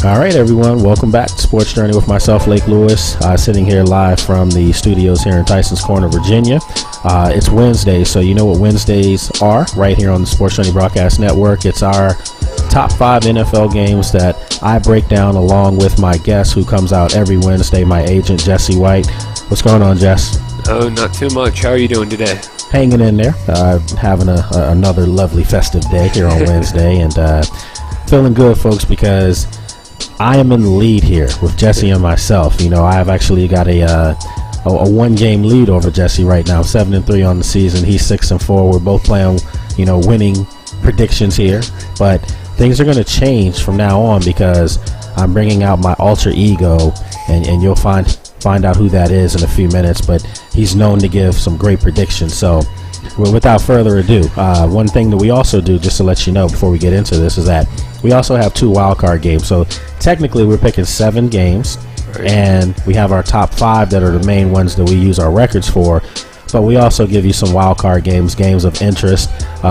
All right, everyone. Welcome back to Sports Journey with myself, Lake Lewis, sitting here live from the studios here in Tysons Corner, Virginia. It's Wednesday, so you know what Wednesdays are right here on the Sports Journey Broadcast Network. It's our top 5 NFL games that I break down along with my guest who comes out every Wednesday, my agent, Jesse White. What's going on, Jess? Oh, not too much. How are you doing today? Hanging in there. Having another lovely festive day here on Wednesday, and feeling good, folks, because I am in the lead here with Jesse and myself. You know, I have actually got a one-game lead over Jesse right now. 7-3 on the season. He's 6-4. We're both playing, winning predictions here. But things are going to change from now on because I'm bringing out my alter ego, and you'll find out who that is in a few minutes. But he's known to give some great predictions. So, without further ado, one thing that we also do, just to let you know before we get into this, is that we also have 2 wildcard games. So technically we're picking 7 games, and we have our top 5 that are the main ones that we use our records for. But we also give you some wildcard games of interest.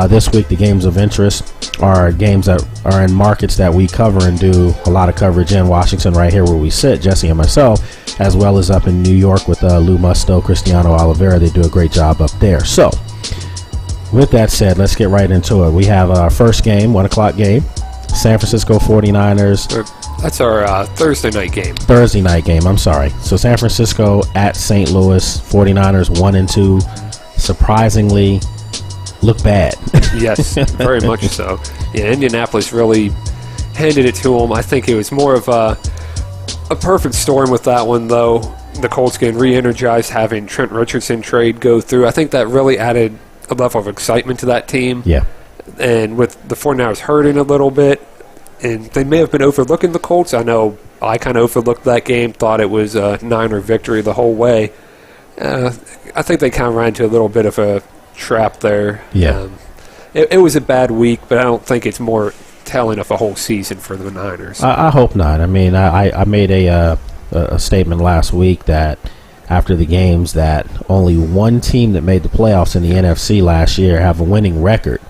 This week the games of interest are games that are in markets that we cover and do a lot of coverage in. Washington, right here where we sit, Jesse and myself, as well as up in New York with Lou Musto, Cristiano Oliveira. They do a great job up there. So with that said, let's get right into it. We have our first game, 1 o'clock game. San Francisco 49ers. That's our Thursday night game. Thursday night game, I'm sorry. So San Francisco at St. Louis. 49ers 1-2. Surprisingly, look bad. Yes, very much so. Yeah, Indianapolis really handed it to them. I think it was more of a perfect storm with that one, though. The Colts getting re-energized, having Trent Richardson trade go through. I think that really added a level of excitement to that team. Yeah. And with the 49ers hurting a little bit, and they may have been overlooking the Colts. I know I kind of overlooked that game, thought it was a Niner victory the whole way. I think they kind of ran into a little bit of a trap there. Yeah. It was a bad week, but I don't think it's more telling of a whole season for the Niners. I hope not. I mean, I made a statement last week that after the games that only one team that made the playoffs in the NFC last year have a winning record.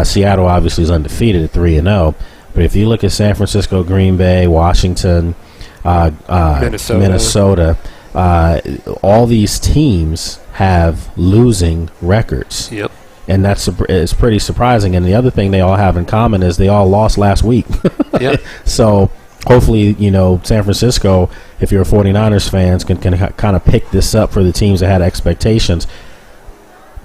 Seattle obviously is undefeated at 3-0, but if you look at San Francisco, Green Bay, Washington, Minnesota, all these teams have losing records. Yep. And it's pretty surprising. And the other thing they all have in common is they all lost last week. Yep. So hopefully, San Francisco, if you're a 49ers fans, can kind of pick this up for the teams that had expectations.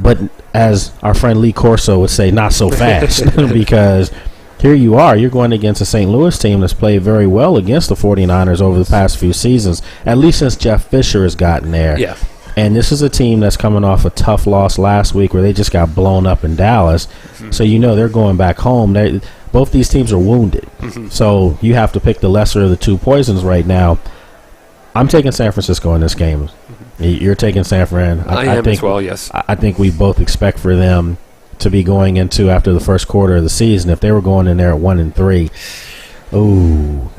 But as our friend Lee Corso would say, not so fast, because here you are. You're going against a St. Louis team that's played very well against the 49ers over the past few seasons, at least since Jeff Fisher has gotten there. Yeah. And this is a team that's coming off a tough loss last week where they just got blown up in Dallas. Mm-hmm. So they're going back home. Both these teams are wounded. Mm-hmm. So you have to pick the lesser of the two poisons right now. I'm taking San Francisco in this game. Mm-hmm. You're taking San Fran. I am as well, yes. I think we both expect for them to be going into after the first quarter of the season. If they were going in there at 1-3,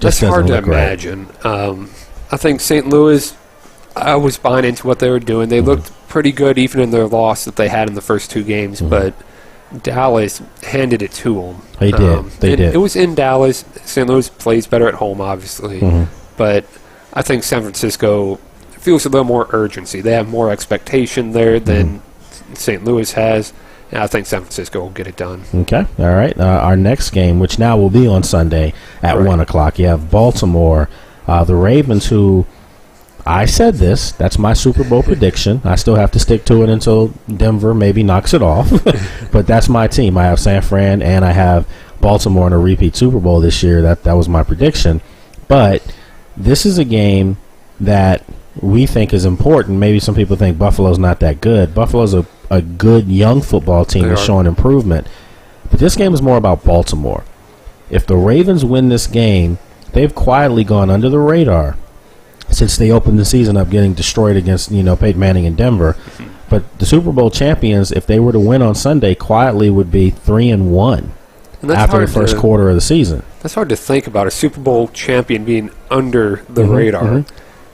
that's hard to imagine. I think St. Louis, I was buying into what they were doing. They looked pretty good even in their loss that they had in the first 2 games, but Dallas handed it to them. They did. They did. It was in Dallas. St. Louis plays better at home, obviously, but I think San Francisco feels a little more urgency. They have more expectation there than St. Louis has, and I think San Francisco will get it done. Okay, all right. Our next game, which now will be on Sunday at 1 o'clock, you have Baltimore, the Ravens, who I said this. That's my Super Bowl prediction. I still have to stick to it until Denver maybe knocks it off, but that's my team. I have San Fran, and I have Baltimore in a repeat Super Bowl this year. That was my prediction, but this is a game that we think is important. Maybe some people think Buffalo's not that good. Buffalo's a good young football team that's showing improvement. But this game is more about Baltimore. If the Ravens win this game, they've quietly gone under the radar since they opened the season up getting destroyed against, Peyton Manning in Denver. But the Super Bowl champions, if they were to win on Sunday, quietly would be 3-1 after the first quarter of the season. That's hard to think about, a Super Bowl champion being under the radar.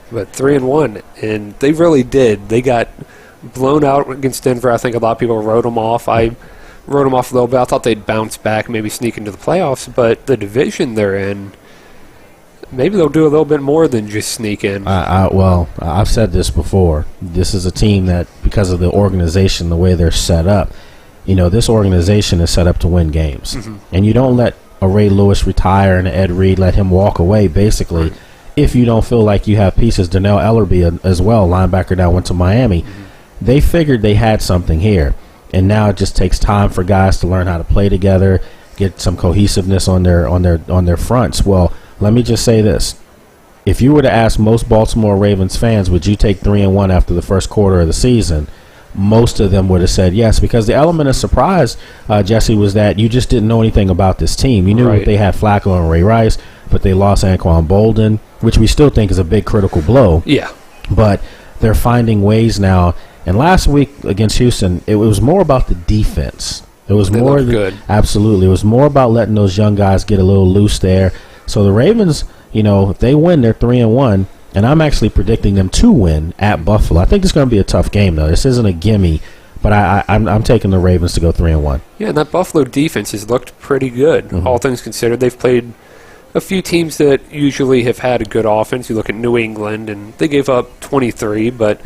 But 3-1, and they really did. They got blown out against Denver. I think a lot of people wrote them off. I wrote them off a little bit. I thought they'd bounce back, maybe sneak into the playoffs. But the division they're in, maybe they'll do a little bit more than just sneak in. Well, I've said this before. This is a team that, because of the organization, the way they're set up, this organization is set up to win games. And you don't let a Ray Lewis retire and Ed Reed let him walk away, basically, if you don't feel like you have pieces. Donnell Ellerby as well, linebacker that went to Miami. They figured they had something here. And now it just takes time for guys to learn how to play together, get some cohesiveness on their fronts. Well, let me just say this. If you were to ask most Baltimore Ravens fans, would you take 3-1 after the first quarter of the season, most of them would have said yes, because the element of surprise, Jesse, was that you just didn't know anything about this team. You knew they had Flacco and Ray Rice, but they lost Anquan Bolden, which we still think is a big critical blow. Yeah. But they're finding ways now. And last week against Houston, it was more about the defense. It was more good. Absolutely. It was more about letting those young guys get a little loose there. So the Ravens, if they win, they're 3-1, and I'm actually predicting them to win at Buffalo. I think it's going to be a tough game, though. This isn't a gimme, but I'm taking the Ravens to go 3-1. Yeah, and that Buffalo defense has looked pretty good, all things considered. They've played a few teams that usually have had a good offense. You look at New England, and they gave up 23, but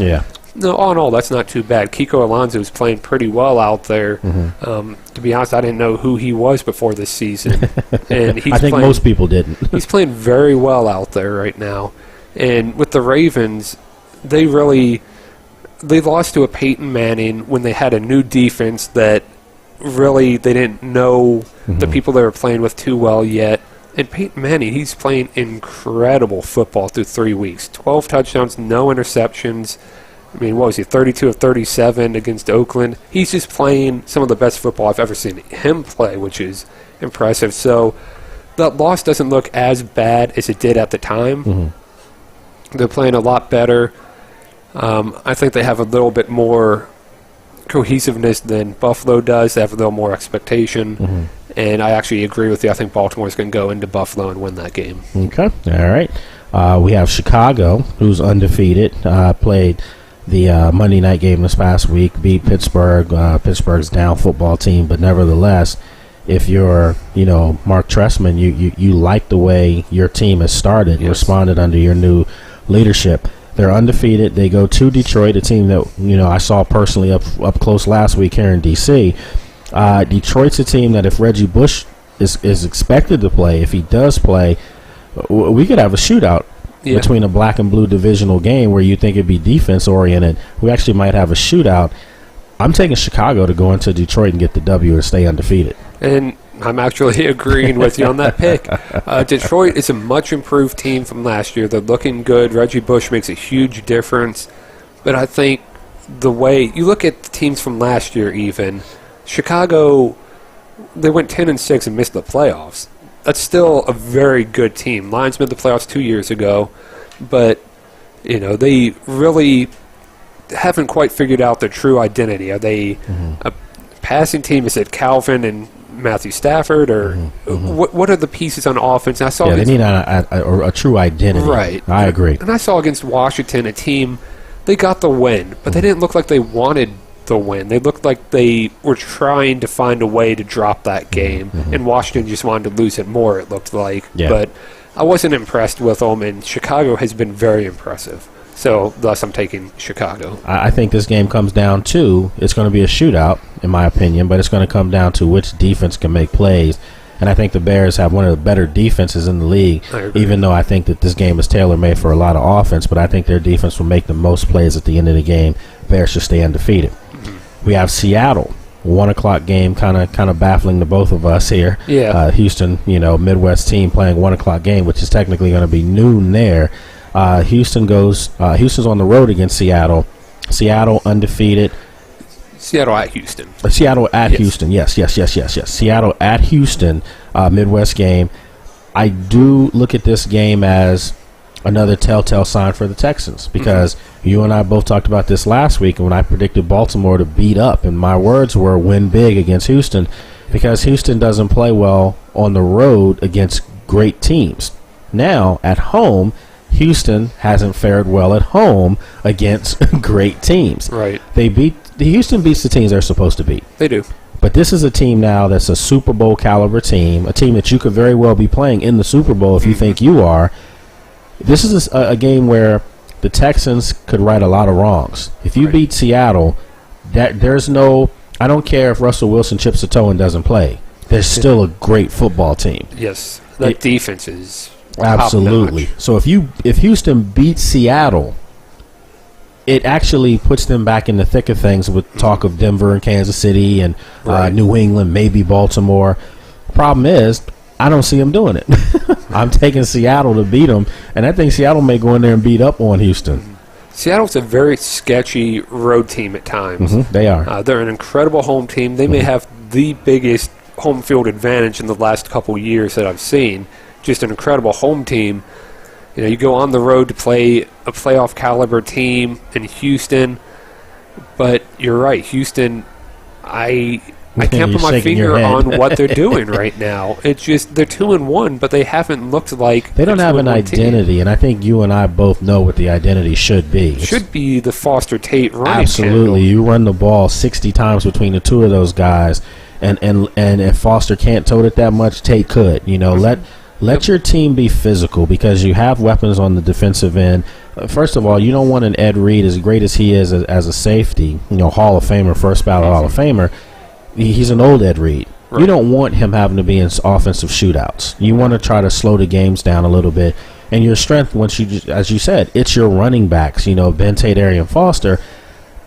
no, all in all, that's not too bad. Kiko Alonso is playing pretty well out there. To be honest, I didn't know who he was before this season. And I think most people didn't. He's playing very well out there right now. And with the Ravens, they lost to a Peyton Manning when they had a new defense that really they didn't know the people they were playing with too well yet. And Peyton Manning, he's playing incredible football through 3 weeks. 12 touchdowns, no interceptions. I mean, what was he, 32 of 37 against Oakland? He's just playing some of the best football I've ever seen him play, which is impressive. So that loss doesn't look as bad as it did at the time. They're playing a lot better. I think they have a little bit more cohesiveness than Buffalo does. They have a little more expectation. And I actually agree with you. I think Baltimore's going to go into Buffalo and win that game. Okay. All right. We have Chicago, who's undefeated, played the Monday night game this past week, beat Pittsburgh. Pittsburgh's down football team, but nevertheless, if you're, Mark Trestman, you like the way your team has started, responded under your new leadership. They're undefeated. They go to Detroit, a team that, I saw personally up close last week here in D.C. Detroit's a team that if Reggie Bush is expected to play, if he does play, we could have a shootout between a black and blue divisional game where you think it'd be defense oriented. We actually might have a shootout. I'm taking Chicago to go into Detroit and get the W and stay undefeated. And I'm actually agreeing with you on that pick. Detroit is a much improved team from last year. They're looking good. Reggie Bush makes a huge difference. But I think the way you look at the teams from last year, even Chicago, they went 10-6 and missed the playoffs. That's still a very good team. Lions made the playoffs 2 years ago, but they really haven't quite figured out their true identity. Are they a passing team? Is it Calvin and Matthew Stafford, or what are the pieces on offense? And I saw they need a true identity. Right, I agree. And I saw against Washington a team, they got the win, but they didn't look like they wanted the win. They looked like they were trying to find a way to drop that game, and Washington just wanted to lose it more, it looked like. But I wasn't impressed with them, and Chicago has been very impressive. So, thus, I'm taking Chicago. I think this game comes down to, it's going to be a shootout, in my opinion, but it's going to come down to which defense can make plays. And I think the Bears have one of the better defenses in the league, even though I think that this game is tailor-made for a lot of offense, but I think their defense will make the most plays at the end of the game. Bears should stay undefeated. We have Seattle, 1 o'clock game, kind of baffling to both of us here. Houston, Midwest team playing 1 o'clock game, which is technically going to be noon there. Houston's on the road against Seattle. Seattle undefeated. Seattle at Houston. Seattle at Houston. Yes. Seattle at Houston, Midwest game. I do look at this game as another telltale sign for the Texans, because you and I both talked about this last week when I predicted Baltimore to beat up, and my words were win big against Houston, because Houston doesn't play well on the road against great teams. Now, at home, Houston hasn't fared well at home against great teams. Right. Houston beats the teams they're supposed to beat. They do. But this is a team now that's a Super Bowl caliber team, a team that you could very well be playing in the Super Bowl if you think you are. this is a game where the Texans could right a lot of wrongs. If you beat Seattle, there's no. I don't care if Russell Wilson chips a toe and doesn't play. There's still a great football team. Yes, that defense is absolutely. top-notch. So if Houston beats Seattle, it actually puts them back in the thick of things with talk of Denver and Kansas City and New England, maybe Baltimore. Problem is, I don't see them doing it. I'm taking Seattle to beat them, and I think Seattle may go in there and beat up on Houston. Seattle's a very sketchy road team at times. They are. They're an incredible home team. They may have the biggest home field advantage in the last couple years that I've seen. Just an incredible home team. You know, you go on the road to play a playoff caliber team in Houston, but you're right, Houston. I can't put my finger on what they're doing right now. It's just they're 2-1, but they haven't looked like they don't have an identity, and I think you and I both know what the identity should be. It should be the Foster Tate running. Absolutely, you run the ball 60 times between the two of those guys, and if Foster can't tote it that much, Tate could. You know, let your team be physical because you have weapons on the defensive end. First of all, you don't want an Ed Reed, as great as he is as a safety, you know, Hall of Famer, first ballot Hall of Famer. He's an old Ed Reed. Right. You don't want him having to be in offensive shootouts. You want to try to slow the games down a little bit. And your strength, once you, as you said, it's your running backs. You know, Ben Tate, Arian Foster.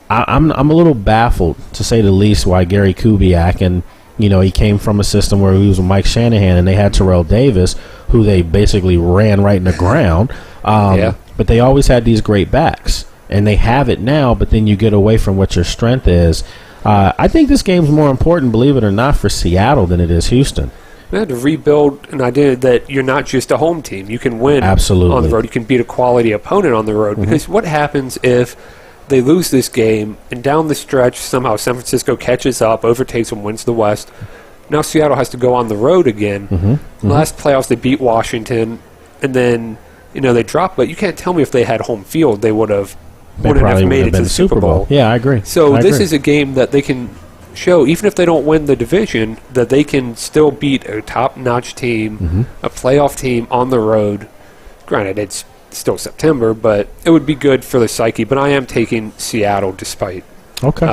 I'm a little baffled, to say the least, why Gary Kubiak, and you know, he came from a system where he was with Mike Shanahan, and they had Terrell Davis, who they basically ran right in the ground. But they always had these great backs, and they have it now. But then you get away from what your strength is. I think this game's more important, believe it or not, for Seattle than it is Houston. They had to rebuild an idea that you're not just a home team. You can win on the road. You can beat a quality opponent on the road. Because what happens if they lose this game and down the stretch somehow San Francisco catches up, overtakes them, wins the West? Now Seattle has to go on the road again. Last playoffs they beat Washington, and then they dropped. But you can't tell me if they had home field they wouldn't have made it to the Super Bowl. Yeah, I agree. So this is a game that they can show, even if they don't win the division, that they can still beat a top-notch team, a playoff team on the road. Granted, it's still September, but it would be good for the psyche. But I am taking Seattle despite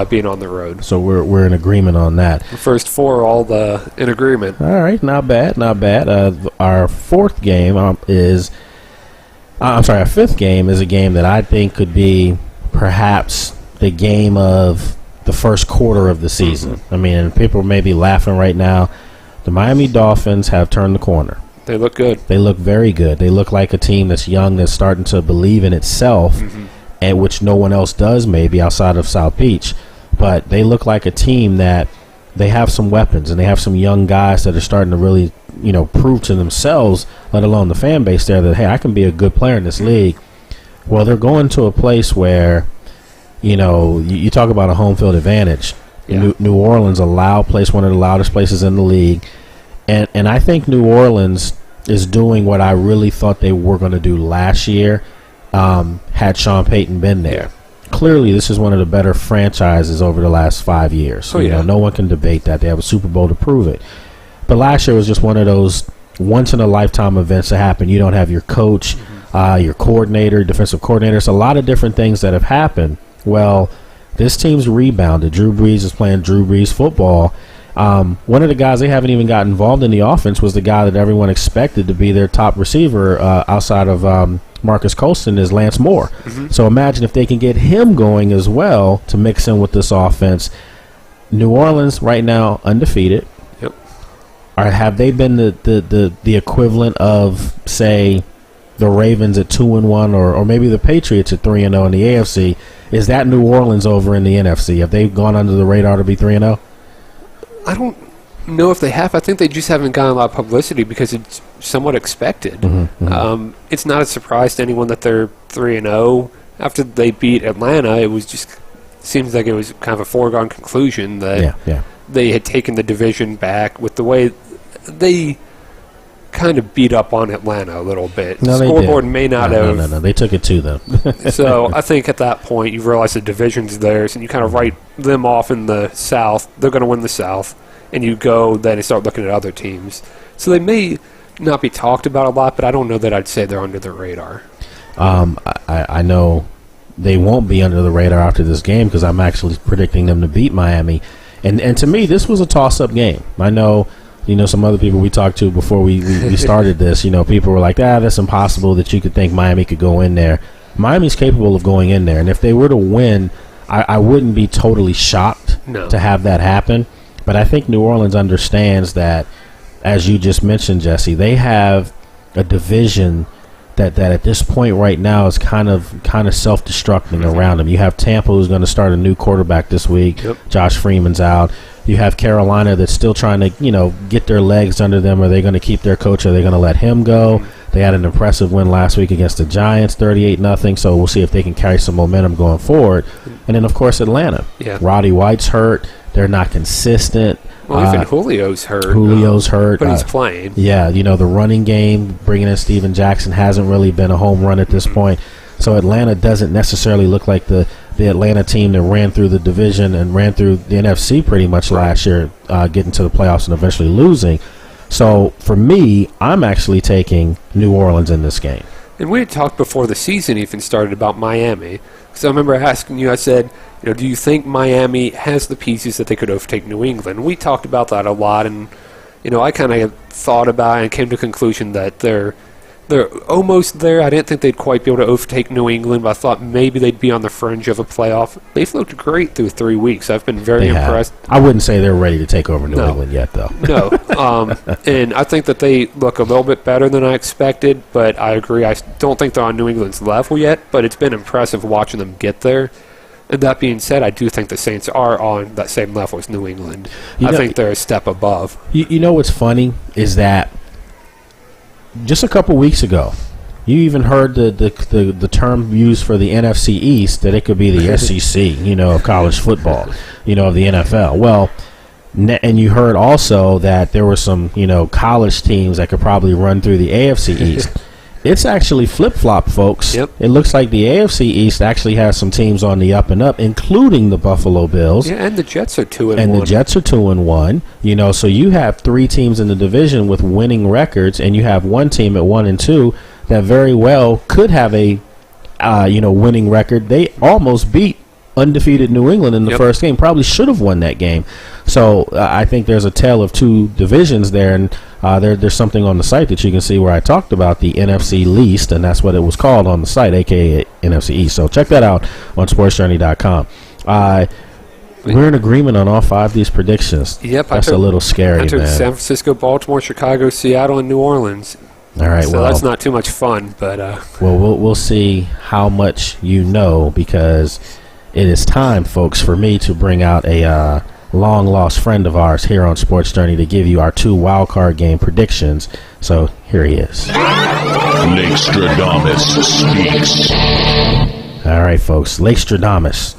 being on the road. So we're in agreement on that. The first four all in agreement. All right, not bad. Our fourth game our fifth game is a game that I think could be perhaps the game of the first quarter of the season. I mean, people may be laughing right now. The Miami Dolphins have turned the corner. They look good. They look very good. They look like a team that's young, that's starting to believe in itself, and which no one else does maybe outside of South Beach. But they look like a team that they have some weapons, and they have some young guys that are starting to really prove to themselves, let alone the fan base there, that, hey, I can be a good player in this league. Well, they're going to a place where, you talk about a home field advantage. Yeah. New Orleans, one of the loudest places in the league. And I think New Orleans is doing what I really thought they were going to do last year had Sean Payton been there. Yeah. Clearly, this is one of the better franchises over the last 5 years. No one can debate that. They have a Super Bowl to prove it. But last year was just one of those once-in-a-lifetime events that happen. You don't have your coach, your coordinator, defensive coordinator. It's a lot of different things that have happened. Well, this team's rebounded. Drew Brees is playing Drew Brees football. One of the guys they haven't even got involved in the offense was the guy that everyone expected to be their top receiver outside of Marcus Colston is Lance Moore. So imagine if they can get him going as well to mix in with this offense. New Orleans right now undefeated. Have they been the equivalent of, say, the Ravens at 2-1, or maybe the Patriots at 3-0 in the AFC? Is that New Orleans over in the NFC? Have they gone under the radar to be 3-0? I don't know if they have. I think they just haven't gotten a lot of publicity because it's somewhat expected. It's not a surprise to anyone that they're 3-0. After they beat Atlanta, it was just seems like it was kind of a foregone conclusion that they had taken the division back with the way they kind of beat up on Atlanta a little bit. No, Scoreboard may not have. No. They took it too, though. So I think at that point you realize the division's theirs, and you kind of write them off in the South. They're going to win the South, and you go then and start looking at other teams. So they may not be talked about a lot, but I don't know that I'd say they're under the radar. I know they won't be under the radar after this game because I'm actually predicting them to beat Miami. And to me, this was a toss-up game. I know, some other people we talked to before we started this, people were like, that's impossible that you could think Miami could go in there. Miami's capable of going in there. And if they were to win, I wouldn't be totally shocked to have that happen. But I think New Orleans understands that, as you just mentioned, Jesse, they have a division that at this point right now is kind of self-destructing around them. You have Tampa, who's going to start a new quarterback this week. Yep. Josh Freeman's out. You have Carolina that's still trying to, get their legs under them. Are they going to keep their coach? Are they going to let him go? They had an impressive win last week against the Giants, 38-0. So we'll see if they can carry some momentum going forward. And then, of course, Atlanta. Yeah. Roddy White's hurt. They're not consistent. Well, even Julio's hurt. But he's playing. Yeah, the running game, bringing in Steven Jackson hasn't really been a home run at this point. So Atlanta doesn't necessarily look like the Atlanta team that ran through the division and ran through the NFC pretty much last year, getting to the playoffs and eventually losing. So for me, I'm actually taking New Orleans in this game. And we had talked before the season even started about Miami. So I remember asking you, I said, do you think Miami has the pieces that they could overtake New England? We talked about that a lot, and, I kind of thought about it and came to the conclusion that they're almost there. I didn't think they'd quite be able to overtake New England, but I thought maybe they'd be on the fringe of a playoff. They've looked great through 3 weeks. I've been very impressed. I wouldn't say they're ready to take over New England yet, though. No. And I think that they look a little bit better than I expected, but I agree. I don't think they're on New England's level yet, but it's been impressive watching them get there. And that being said, I do think the Saints are on that same level as New England. I think they're a step above. You know what's funny is that just a couple weeks ago, you even heard the term used for the NFC East that it could be the SEC, of college football, of the NFL. Well, and you heard also that there were some, college teams that could probably run through the AFC East. It's actually flip-flop, folks. Yep. It looks like the AFC East actually has some teams on the up and up, including the Buffalo Bills. Yeah, and the Jets are 2-1. And the Jets are 2-1. So you have 3 teams in the division with winning records, and you have one team at 1-2 that very well could have a, winning record. They almost beat undefeated New England in the first game. Probably should have won that game. So I think there's a tale of 2 divisions there, and there's something on the site that you can see where I talked about the NFC least, and that's what it was called on the site, a.k.a. NFC East. So check that out on sportsjourney.com. We're in agreement on all 5 of these predictions. Yep. That's a little scary, I took man. San Francisco, Baltimore, Chicago, Seattle, and New Orleans. All right, so that's not too much fun, but well, we'll see how much because it is time, folks, for me to bring out a long-lost friend of ours here on Sports Journey to give you our 2 wildcard game predictions. So here he is. Lake Stradamus speaks. All right, folks, Lake Stradamus.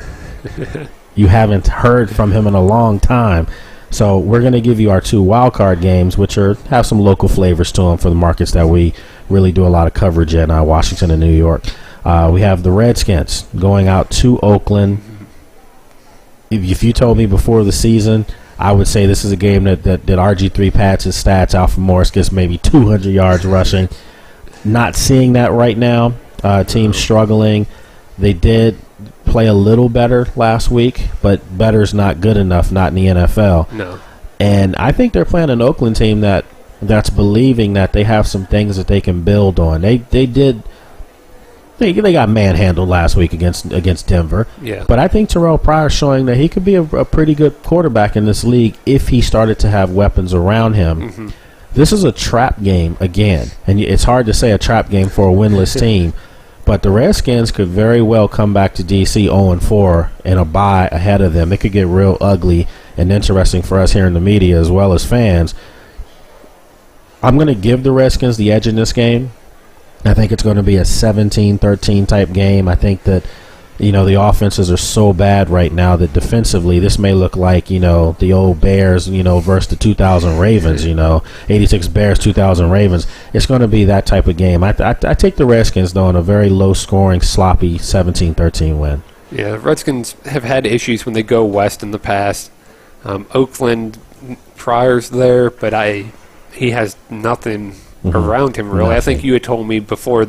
You haven't heard from him in a long time. So we're going to give you our 2 wildcard games, which have some local flavors to them for the markets that we really do a lot of coverage in, Washington and New York. We have the Redskins going out to Oakland. If you told me before the season, I would say this is a game that RG3 pads his stats. Alfred Morris gets maybe 200 yards rushing. Not seeing that right now. Team struggling. They did play a little better last week, but better's not good enough, not in the NFL. No. And I think they're playing an Oakland team that's believing that they have some things that they can build on. They got manhandled last week against Denver. Yeah. But I think Terrell Pryor's showing that he could be a pretty good quarterback in this league if he started to have weapons around him. Mm-hmm. This is a trap game again, and it's hard to say a trap game for a winless team. But the Redskins could very well come back to D.C. 0-4 and a bye ahead of them. It could get real ugly and interesting for us here in the media as well as fans. I'm going to give the Redskins the edge in this game. I think it's going to be a 17-13 type game. I think that, the offenses are so bad right now that defensively this may look like, the old Bears, versus the 2000 Ravens, 86 Bears, 2000 Ravens. It's going to be that type of game. I take the Redskins, though, in a very low-scoring, sloppy 17-13 win. Yeah, Redskins have had issues when they go west in the past. Oakland, Pryor's there, but he has nothing around him, really. Nothing. I think you had told me before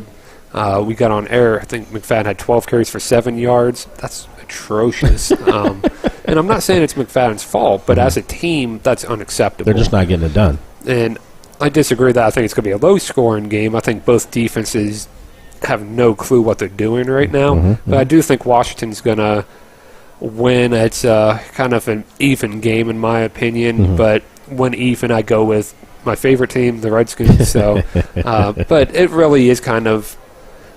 We got on air. I think McFadden had 12 carries for 7 yards. That's atrocious. And I'm not saying it's McFadden's fault, but as a team, that's unacceptable. They're just not getting it done. And I disagree with that. I think it's going to be a low-scoring game. I think both defenses have no clue what they're doing right now. But I do think Washington's going to win. It's kind of an even game, in my opinion. But when even, I go with my favorite team, the Redskins. So, but it really is kind of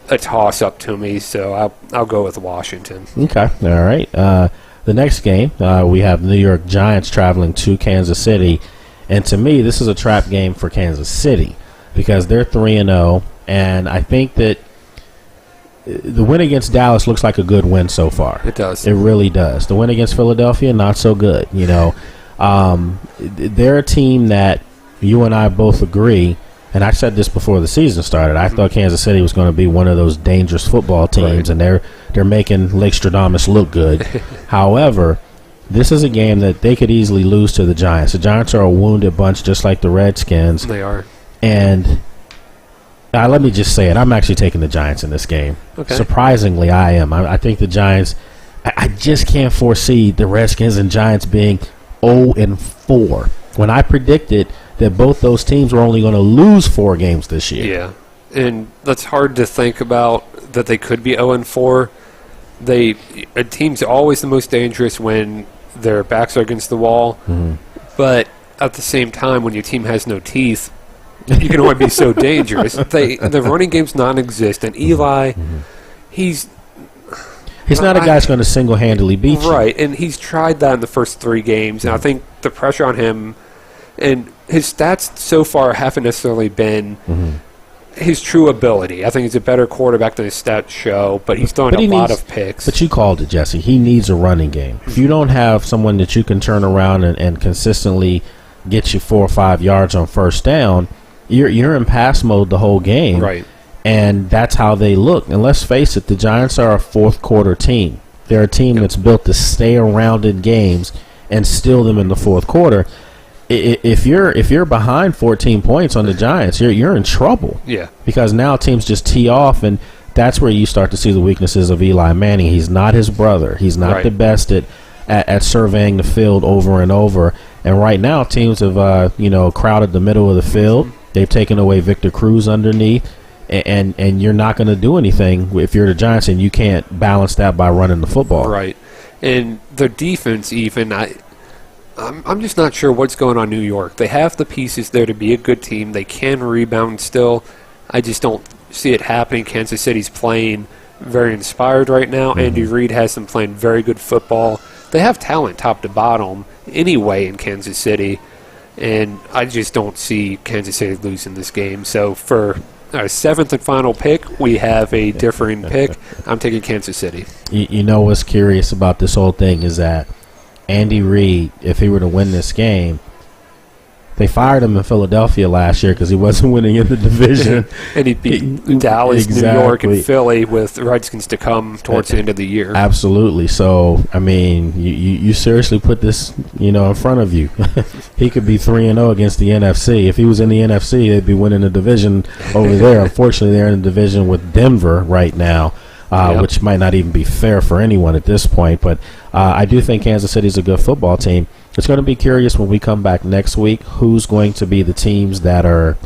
a toss-up to me, so I'll go with Washington. Okay, all right. The next game, we have New York Giants traveling to Kansas City. And to me, this is a trap game for Kansas City because they're 3-0, and I think that the win against Dallas looks like a good win so far. It does. It really does. The win against Philadelphia, not so good. You know, they're a team that you and I both agree, and I said this before the season started. I thought Kansas City was going to be one of those dangerous football teams, and they're making Lake Stradamus look good. However, this is a game that they could easily lose to the Giants. The Giants are a wounded bunch, just like the Redskins. They are. And let me just say it. I'm actually taking the Giants in this game. Okay. Surprisingly, I am. I think the Giants, I just can't foresee the Redskins and Giants being 0-4. When I predicted that both those teams were only going to lose 4 games this year. Yeah, and that's hard to think about that they could be 0-4. A team's always the most dangerous when their backs are against the wall, but at the same time, when your team has no teeth, you can only be so dangerous. The running game's non-existent. Eli, he's not a guy that's going to single-handedly beat you. Right, and he's tried that in the first 3 games, and I think the pressure on him, and his stats so far haven't necessarily been his true ability. I think he's a better quarterback than his stats show, but he's throwing a lot of picks. But you called it, Jesse. He needs a running game. If you don't have someone that you can turn around and consistently get you 4 or 5 yards on first down, you're in pass mode the whole game. Right. And that's how they look. And let's face it, the Giants are a fourth-quarter team. They're a team that's built to stay around in games and steal them in the fourth quarter. If you're behind 14 points on the Giants, you're in trouble. Yeah. Because now teams just tee off, and that's where you start to see the weaknesses of Eli Manning. He's not his brother. He's not the best at surveying the field over and over. And right now, teams have crowded the middle of the field. They've taken away Victor Cruz underneath. And you're not going to do anything if you're the Giants, and you can't balance that by running the football. Right. And their defense, even, I'm just not sure what's going on in New York. They have the pieces there to be a good team. They can rebound still. I just don't see it happening. Kansas City's playing very inspired right now. Andy Reid has them playing very good football. They have talent top to bottom anyway in Kansas City, and I just don't see Kansas City losing this game. So for our 7th and final pick, we have a differing pick. I'm taking Kansas City. You know what's curious about this whole thing is that Andy Reid, if he were to win this game, they fired him in Philadelphia last year because he wasn't winning in the division. And he beat Dallas, New York, and Philly with the Redskins to come towards the end of the year. Absolutely. So, I mean, you seriously put this, in front of you. He could be 3-0 against the NFC. If he was in the NFC, they'd be winning the division over there. Unfortunately, they're in the division with Denver right now. Which might not even be fair for anyone at this point. But I do think Kansas City is a good football team. It's going to be curious when we come back next week who's going to be the teams that are,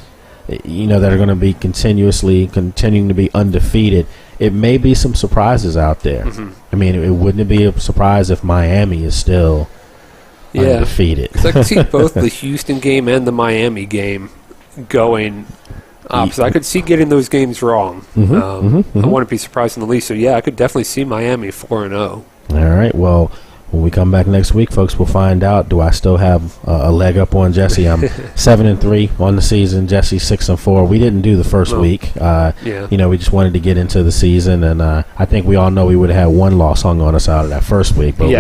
that are going to be continuing to be undefeated. It may be some surprises out there. I mean, it wouldn't be a surprise if Miami is still undefeated. I could see both the Houston game and the Miami game going opposite. I could see getting those games wrong. I wouldn't be surprised in the least. So, yeah, I could definitely see Miami 4-0. All right. Well, when we come back next week, folks, we'll find out. Do I still have a leg up on Jesse? I'm 7-3 on the season. Jesse's 6-4. We didn't do the first week. We just wanted to get into the season, and I think we all know we would have had one loss hung on us out of that first week, but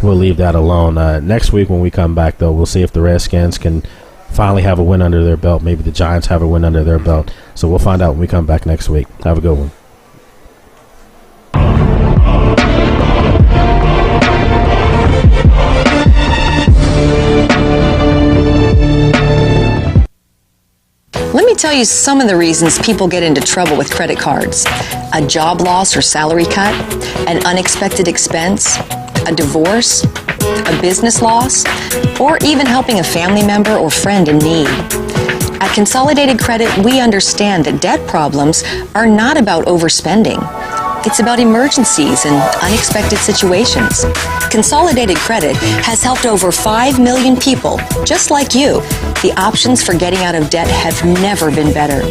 we'll leave that alone. Next week when we come back, though, we'll see if the Redskins can finally have a win under their belt. Maybe the Giants have a win under their belt. So we'll find out when we come back next week. Have a good one. Let me tell you some of the reasons people get into trouble with credit cards. A job loss or salary cut, an unexpected expense, a divorce, a business loss, or even helping a family member or friend in need. At Consolidated Credit, we understand that debt problems are not about overspending. It's about emergencies and unexpected situations. Consolidated Credit has helped over 5 million people, just like you. The options for getting out of debt have never been better.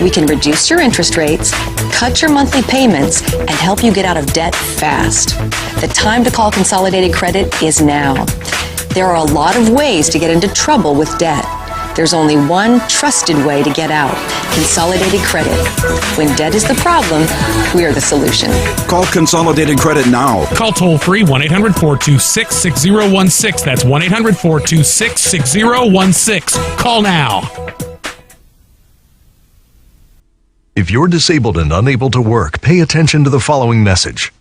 We can reduce your interest rates, cut your monthly payments, and help you get out of debt fast. The time to call Consolidated Credit is now. There are a lot of ways to get into trouble with debt. There's only one trusted way to get out: Consolidated Credit. When debt is the problem, we are the solution. Call Consolidated Credit now. Call toll-free 1-800-426-6016. That's 1-800-426-6016. Call now. If you're disabled and unable to work, pay attention to the following message.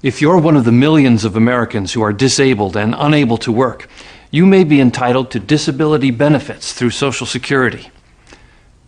If you're one of the millions of Americans who are disabled and unable to work, you may be entitled to disability benefits through Social Security.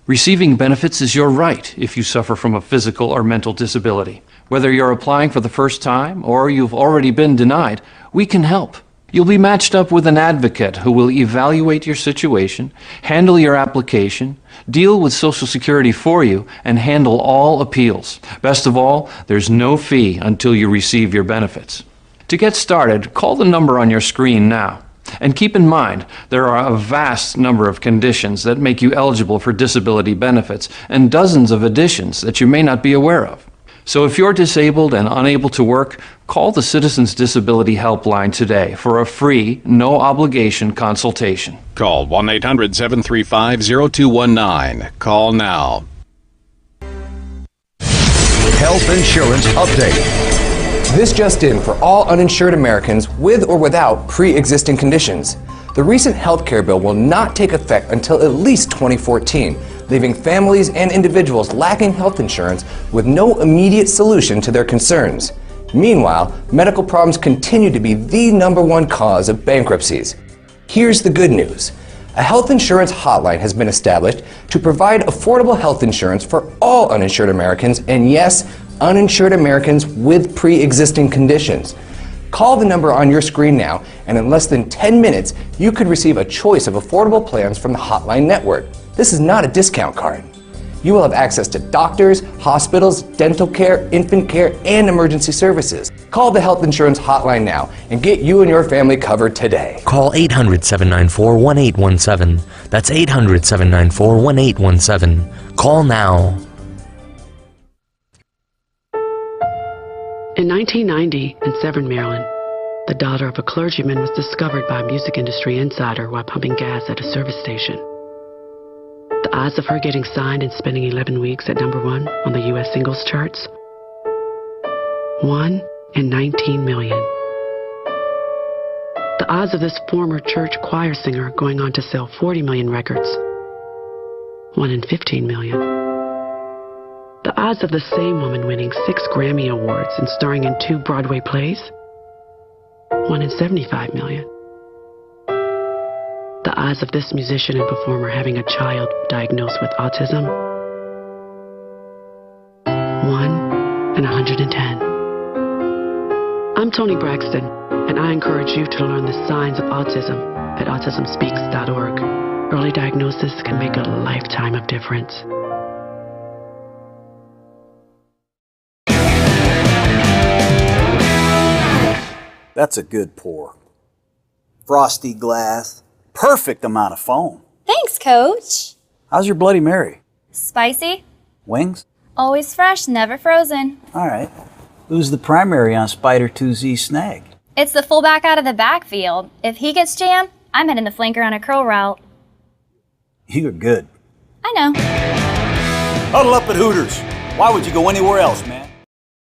Receiving benefits is your right if you suffer from a physical or mental disability. Whether you're applying for the first time or you've already been denied, we can help. You'll be matched up with an advocate who will evaluate your situation, handle your application, deal with Social Security for you, and handle all appeals. Best of all, there's no fee until you receive your benefits. To get started, call the number on your screen now. And keep in mind, there are a vast number of conditions that make you eligible for disability benefits and dozens of additions that you may not be aware of. So if you're disabled and unable to work, call the Citizens Disability Helpline today for a free, no-obligation consultation. Call 1-800-735-0219. Call now. Health Insurance Update. This just in for all uninsured Americans with or without pre-existing conditions. The recent health care bill will not take effect until at least 2014, leaving families and individuals lacking health insurance with no immediate solution to their concerns. Meanwhile, medical problems continue to be the #1 cause of bankruptcies. Here's the good news. A health insurance hotline has been established to provide affordable health insurance for all uninsured Americans, and yes, uninsured Americans with pre-existing conditions. Call the number on your screen now, and in less than 10 minutes, you could receive a choice of affordable plans from the Hotline Network. This is not a discount card. You will have access to doctors, hospitals, dental care, infant care, and emergency services. Call the Health Insurance Hotline now and get you and your family covered today. Call 800-794-1817. That's 800-794-1817. Call now. In 1990, in Severn, Maryland, the daughter of a clergyman was discovered by a music industry insider while pumping gas at a service station. The odds of her getting signed and spending 11 weeks at #1 on the U.S. singles charts? 1 in 19 million. The odds of this former church choir singer going on to sell 40 million records? 1 in 15 million. The odds of the same woman winning 6 Grammy Awards and starring in 2 Broadway plays? 1 in 75 million. The odds of this musician and performer having a child diagnosed with autism? 1 in 110. I'm Toni Braxton, and I encourage you to learn the signs of autism at autismspeaks.org. Early diagnosis can make a lifetime of difference. That's a good pour. Frosty glass, perfect amount of foam. Thanks, Coach. How's your Bloody Mary? Spicy. Wings? Always fresh, never frozen. All right. Who's the primary on Spider 2Z Snag? It's the fullback out of the backfield. If he gets jammed, I'm heading the flanker on a curl route. You're good. I know. Huddle up at Hooters. Why would you go anywhere else, man?